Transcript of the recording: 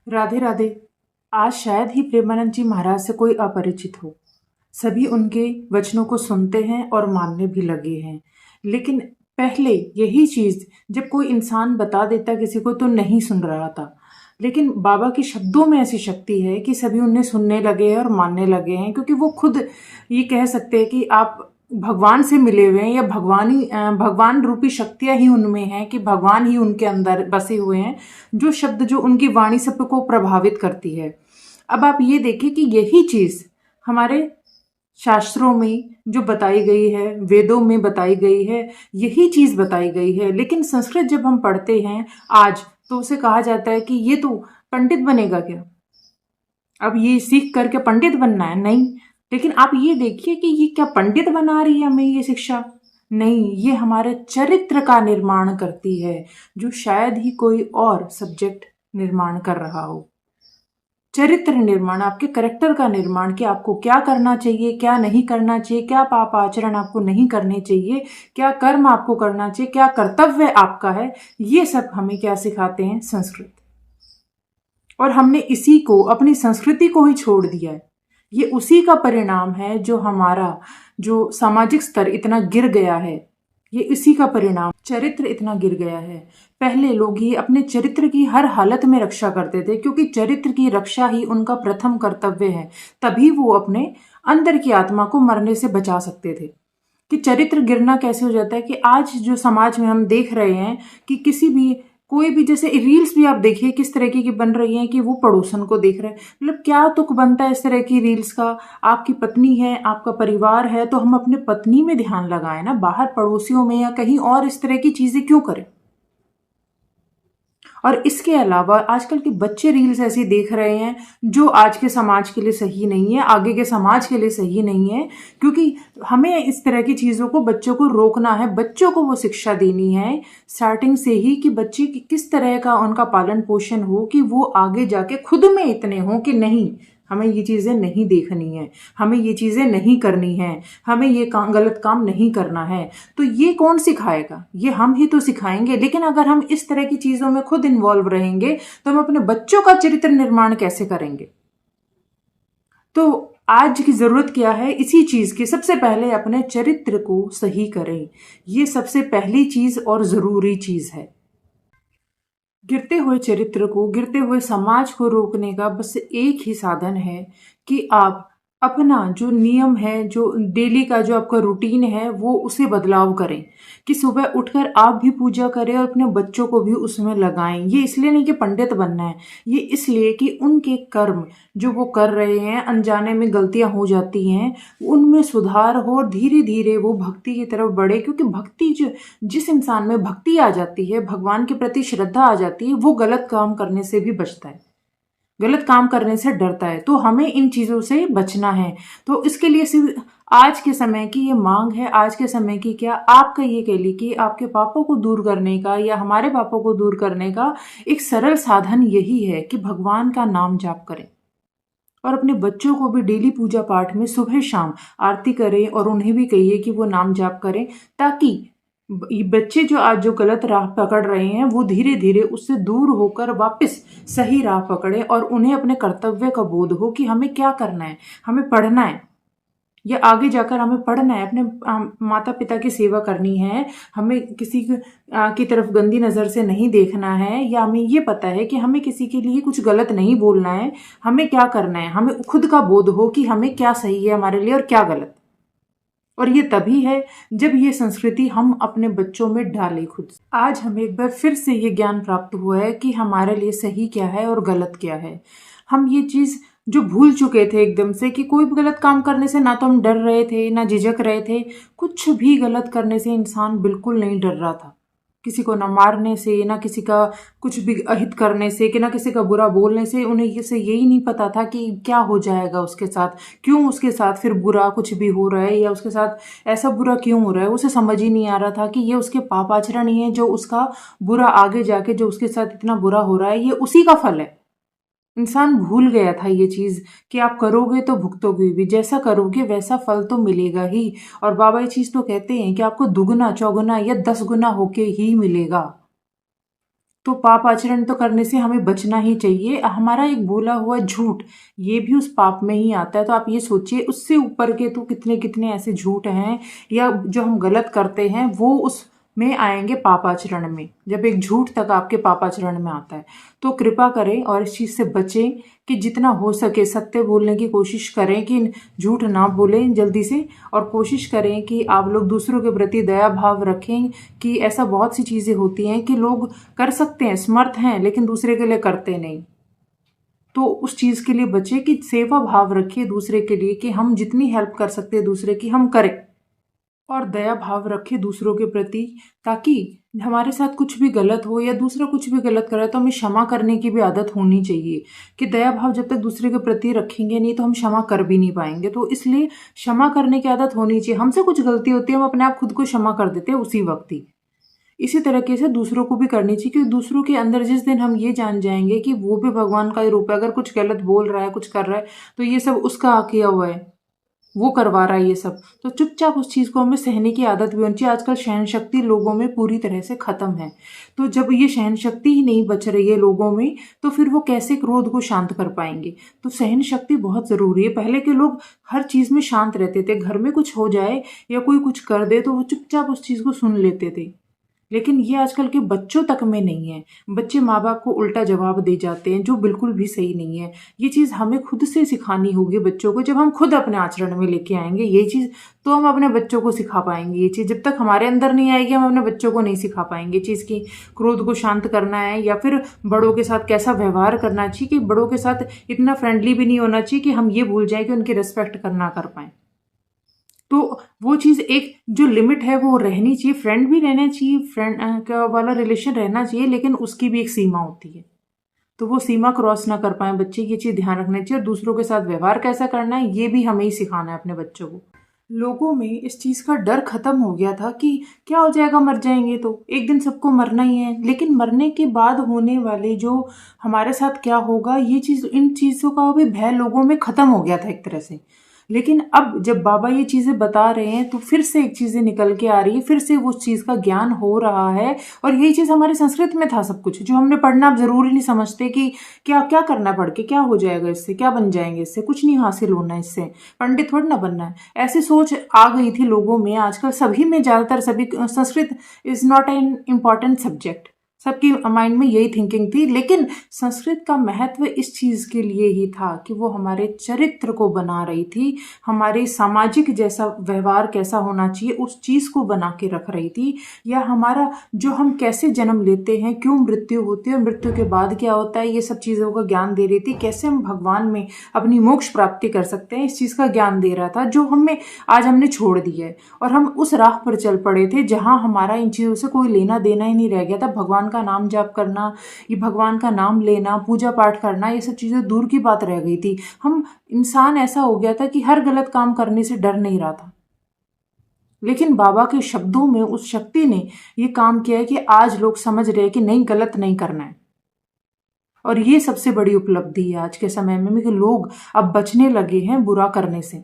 राधे राधे। आज शायद ही प्रेमानंद जी महाराज से कोई अपरिचित हो। सभी उनके वचनों को सुनते हैं और मानने भी लगे हैं। लेकिन पहले यही चीज जब कोई इंसान बता देता किसी को तो नहीं सुन रहा था। लेकिन बाबा के शब्दों में ऐसी शक्ति है कि सभी उन्हें सुनने लगे हैं और मानने लगे हैं, क्योंकि वो खुद ये कह सकते हैं कि आप भगवान से मिले हुए हैं, या भगवान रूपी शक्तियां ही उनमें हैं, कि भगवान ही उनके अंदर बसे हुए हैं। जो शब्द, जो उनकी वाणी सबको प्रभावित करती है। अब आप ये देखिए कि यही चीज हमारे शास्त्रों में जो बताई गई है, वेदों में बताई गई है, यही चीज बताई गई है। लेकिन संस्कृत जब हम पढ़ते हैं आज, तो उसे कहा जाता है कि ये तो पंडित बनेगा क्या, अब ये सीख करके पंडित बनना है। नहीं, लेकिन आप ये देखिए कि ये क्या पंडित बना रही है हमें ये शिक्षा? नहीं, ये हमारे चरित्र का निर्माण करती है, जो शायद ही कोई और सब्जेक्ट निर्माण कर रहा हो। चरित्र निर्माण, आपके करेक्टर का निर्माण, कि आपको क्या करना चाहिए, क्या नहीं करना चाहिए, क्या पाप आचरण आपको नहीं करने चाहिए, क्या कर्म आपको करना चाहिए, क्या कर्तव्य आपका है, ये सब हमें क्या सिखाते हैं? संस्कृत। और हमने इसी को, अपनी संस्कृति को ही छोड़ दिया है। ये उसी का परिणाम है जो हमारा, जो सामाजिक स्तर इतना गिर गया है। ये इसी का परिणाम, चरित्र इतना गिर गया है। पहले लोग ही अपने चरित्र की हर हालत में रक्षा करते थे, क्योंकि चरित्र की रक्षा ही उनका प्रथम कर्तव्य है। तभी वो अपने अंदर की आत्मा को मरने से बचा सकते थे। कि चरित्र गिरना कैसे हो जाता है कि आज जो समाज में हम देख रहे हैं कि किसी भी, कोई भी, जैसे रील्स भी आप देखिए किस तरह की बन रही हैं कि वो पड़ोसन को देख रहे हैं। मतलब क्या तुक बनता है इस तरह की रील्स का? आपकी पत्नी है, आपका परिवार है, तो हम अपने पत्नी में ध्यान लगाएं ना, बाहर पड़ोसियों में या कहीं और इस तरह की चीजें क्यों करें? और इसके अलावा आजकल के बच्चे रील्स ऐसी देख रहे हैं जो आज के समाज के लिए सही नहीं है, आगे के समाज के लिए सही नहीं है। क्योंकि हमें इस तरह की चीजों को, बच्चों को रोकना है, बच्चों को वो शिक्षा देनी है स्टार्टिंग से ही, कि बच्चे की किस तरह का उनका पालन पोषण हो, कि वो आगे जाके खुद में इतने हों कि नहीं, हमें ये चीजें नहीं देखनी है, हमें ये चीजें नहीं करनी है, हमें ये गलत काम नहीं करना है। तो ये कौन सिखाएगा? ये हम ही तो सिखाएंगे। लेकिन अगर हम इस तरह की चीजों में खुद इन्वॉल्व रहेंगे तो हम अपने बच्चों का चरित्र निर्माण कैसे करेंगे? तो आज की जरूरत क्या है? इसी चीज की, सबसे पहले अपने चरित्र को सही करें। ये सबसे पहली चीज और जरूरी चीज है। गिरते हुए चरित्र को, गिरते हुए समाज को रोकने का बस एक ही साधन है कि आप अपना जो नियम है, जो डेली का जो आपका रूटीन है, वो उसे बदलाव करें। कि सुबह उठकर आप भी पूजा करें और अपने बच्चों को भी उसमें लगाएं। ये इसलिए नहीं कि पंडित बनना है, ये इसलिए कि उनके कर्म जो वो कर रहे हैं, अनजाने में गलतियां हो जाती हैं, उनमें सुधार हो और धीरे धीरे वो भक्ति की तरफ बढ़े। क्योंकि भक्ति, जो जिस इंसान में भक्ति आ जाती है, भगवान के प्रति श्रद्धा आ जाती है, वो गलत काम करने से भी बचता है, गलत काम करने से डरता है। तो हमें इन चीजों से बचना है। तो इसके लिए सिर्फ आज के समय की ये मांग है, आज के समय की क्या, आपका ये कह ली कि आपके पापों को दूर करने का, या हमारे पापों को दूर करने का एक सरल साधन यही है कि भगवान का नाम जाप करें। और अपने बच्चों को भी डेली पूजा पाठ में सुबह शाम आरती करें, और उन्हें भी कहिए कि वो नाम जाप करें, ताकि बच्चे जो आज जो गलत राह पकड़ रहे हैं, वो धीरे धीरे उससे दूर होकर वापस सही राह पकड़े, और उन्हें अपने कर्तव्य का बोध हो कि हमें क्या करना है, हमें पढ़ना है, या आगे जाकर हमें पढ़ना है, अपने माता पिता की सेवा करनी है, हमें किसी की तरफ गंदी नज़र से नहीं देखना है, या हमें ये पता है कि हमें किसी के लिए कुछ गलत नहीं बोलना है, हमें क्या करना है, हमें खुद का बोध हो कि हमें क्या सही है हमारे लिए और क्या गलत। और ये तभी है जब ये संस्कृति हम अपने बच्चों में डालें खुद। आज हमें एक बार फिर से ये ज्ञान प्राप्त हुआ है कि हमारे लिए सही क्या है और गलत क्या है। हम ये चीज जो भूल चुके थे एकदम से, कि कोई भी गलत काम करने से ना तो हम डर रहे थे, ना झिझक रहे थे। कुछ भी गलत करने से इंसान बिल्कुल नहीं डर रहा था। किसी को ना मारने से, ना किसी का कुछ भी अहित करने से, कि ना किसी का बुरा बोलने से। उन्हें ये से यही नहीं पता था कि क्या हो जाएगा उसके साथ, क्यों उसके साथ फिर बुरा कुछ भी हो रहा है, या उसके साथ ऐसा बुरा क्यों हो रहा है। उसे समझ ही नहीं आ रहा था कि ये उसके पाप आचरण ही है, जो उसका बुरा आगे जाके जो उसके साथ इतना बुरा हो रहा है, ये उसी का फल है। इंसान भूल गया था ये चीज कि आप करोगे तो भुगतोगे भी, जैसा करोगे वैसा फल तो मिलेगा ही। और बाबा ये चीज तो कहते हैं कि आपको दुगना चौगुना या 10 गुना होके ही मिलेगा। तो पाप आचरण तो करने से हमें बचना ही चाहिए। हमारा एक बोला हुआ झूठ, ये भी उस पाप में ही आता है। तो आप ये सोचिए, उससे ऊपर के तो कितने कितने ऐसे झूठ हैं या जो हम गलत करते हैं वो उस में आएंगे पापाचरण में, जब एक झूठ तक आपके पापाचरण में आता है। तो कृपा करें और इस चीज़ से बचें कि जितना हो सके सत्य बोलने की कोशिश करें, कि झूठ ना बोलें जल्दी से, और कोशिश करें कि आप लोग दूसरों के प्रति दया भाव रखें। कि ऐसा बहुत सी चीज़ें होती हैं कि लोग कर सकते हैं, समर्थ हैं, लेकिन दूसरे के लिए करते नहीं। तो उस चीज़ के लिए बचें कि सेवा भाव रखिए दूसरे के लिए, कि हम जितनी हेल्प कर सकते हैं दूसरे की हम करें, और दया भाव रखें दूसरों के प्रति, ताकि हमारे साथ कुछ भी गलत हो या दूसरा कुछ भी गलत करे तो हमें क्षमा करने की भी आदत होनी चाहिए। कि दया भाव जब तक दूसरे के प्रति रखेंगे नहीं तो हम क्षमा कर भी नहीं पाएंगे। तो इसलिए क्षमा करने की आदत होनी चाहिए। हमसे कुछ गलती होती है, हम अपने आप खुद को क्षमा कर देते हैं उसी वक्त ही। इसी तरीके से दूसरों को भी करनी चाहिए, क्योंकि दूसरों के अंदर जिस दिन हम ये जान जाएंगे कि वो भी भगवान का ही रूप है, अगर कुछ गलत बोल रहा है, कुछ कर रहा है, तो ये सब उसका किया हुआ है, वो करवा रहा है ये सब, तो चुपचाप उस चीज़ को हमें सहने की आदत भी होनी चाहिए। आजकल सहन शक्ति लोगों में पूरी तरह से खत्म है। तो जब ये सहन शक्ति ही नहीं बच रही है लोगों में, तो फिर वो कैसे क्रोध को शांत कर पाएंगे। तो सहन शक्ति बहुत ज़रूरी है। पहले के लोग हर चीज़ में शांत रहते थे, घर में कुछ हो जाए या कोई कुछ कर दे तो वो चुपचाप उस चीज़ को सुन लेते थे। लेकिन ये आजकल के बच्चों तक में नहीं है। बच्चे माँ बाप को उल्टा जवाब दे जाते हैं, जो बिल्कुल भी सही नहीं है। ये चीज़ हमें खुद से सिखानी होगी बच्चों को। जब हम खुद अपने आचरण में लेके आएंगे ये चीज़, तो हम अपने बच्चों को सिखा पाएंगे। ये चीज़ जब तक हमारे अंदर नहीं आएगी, हम अपने बच्चों को नहीं सिखा पाएंगे चीज़ की क्रोध को शांत करना है, या फिर बड़ों के साथ कैसा व्यवहार करना चाहिए। कि बड़ों के साथ इतना फ्रेंडली भी नहीं होना चाहिए कि हम ये भूल जाए कि उनकी रिस्पेक्ट करना कर पाएँ। तो वो चीज़ एक जो लिमिट है वो रहनी चाहिए। फ्रेंड भी रहना चाहिए, फ्रेंड का वाला रिलेशन रहना चाहिए, लेकिन उसकी भी एक सीमा होती है। तो वो सीमा क्रॉस ना कर पाए बच्चे, ये चीज़ ध्यान रखना चाहिए। और दूसरों के साथ व्यवहार कैसा करना है ये भी हमें ही सिखाना है अपने बच्चों को। लोगों में इस चीज़ का डर खत्म हो गया था कि क्या हो जाएगा, मर जाएंगे तो एक दिन सबको मरना ही है। लेकिन मरने के बाद होने वाले जो हमारे साथ क्या होगा, ये चीज़, इन चीज़ों का भी भय लोगों में खत्म हो गया था एक तरह से। लेकिन अब जब बाबा ये चीज़ें बता रहे हैं तो फिर से एक चीज़ें निकल के आ रही है, फिर से वो चीज़ का ज्ञान हो रहा है। और यही चीज़ हमारे संस्कृत में था सब कुछ, जो हमने पढ़ना अब जरूरी नहीं समझते कि क्या क्या करना पढ़ के, क्या हो जाएगा इससे, क्या बन जाएंगे इससे, कुछ नहीं हासिल होना है इससे, पंडित थोड़ी ना बनना है। ऐसी सोच आ गई थी लोगों में। आजकल सभी में, ज़्यादातर सभी, Sanskrit is not an important subject. सबकी माइंड में यही थिंकिंग थी। लेकिन संस्कृत का महत्व इस चीज़ के लिए ही था कि वो हमारे चरित्र को बना रही थी, हमारे सामाजिक जैसा व्यवहार कैसा होना चाहिए उस चीज़ को बना के रख रही थी। या हमारा जो हम कैसे जन्म लेते हैं, क्यों मृत्यु होती है और मृत्यु के बाद क्या होता है, ये सब चीज़ों का ज्ञान दे रही थी। कैसे हम भगवान में अपनी मोक्ष प्राप्ति कर सकते हैं, इस चीज़ का ज्ञान दे रहा था, जो हमें आज हमने छोड़ दिया है। और हम उस राह पर चल पड़े थे जहाँ हमारा इन चीज़ों से कोई लेना देना ही नहीं रह गया था। भगवान का नाम जाप करना, ये भगवान का नाम लेना, पूजा पाठ करना, ये सब चीज़ें दूर की बात रह गई थी। हम इंसान ऐसा हो गया था कि हर गलत काम करने से डर नहीं रहा था। लेकिन बाबा के शब्दों में उस शक्ति ने ये काम किया है कि आज लोग समझ रहे हैं कि नहीं, गलत नहीं करना है। और ये सबसे बड़ी उपलब्धि है आज के समय में कि लोग अब बचने लगे हैं बुरा करने से।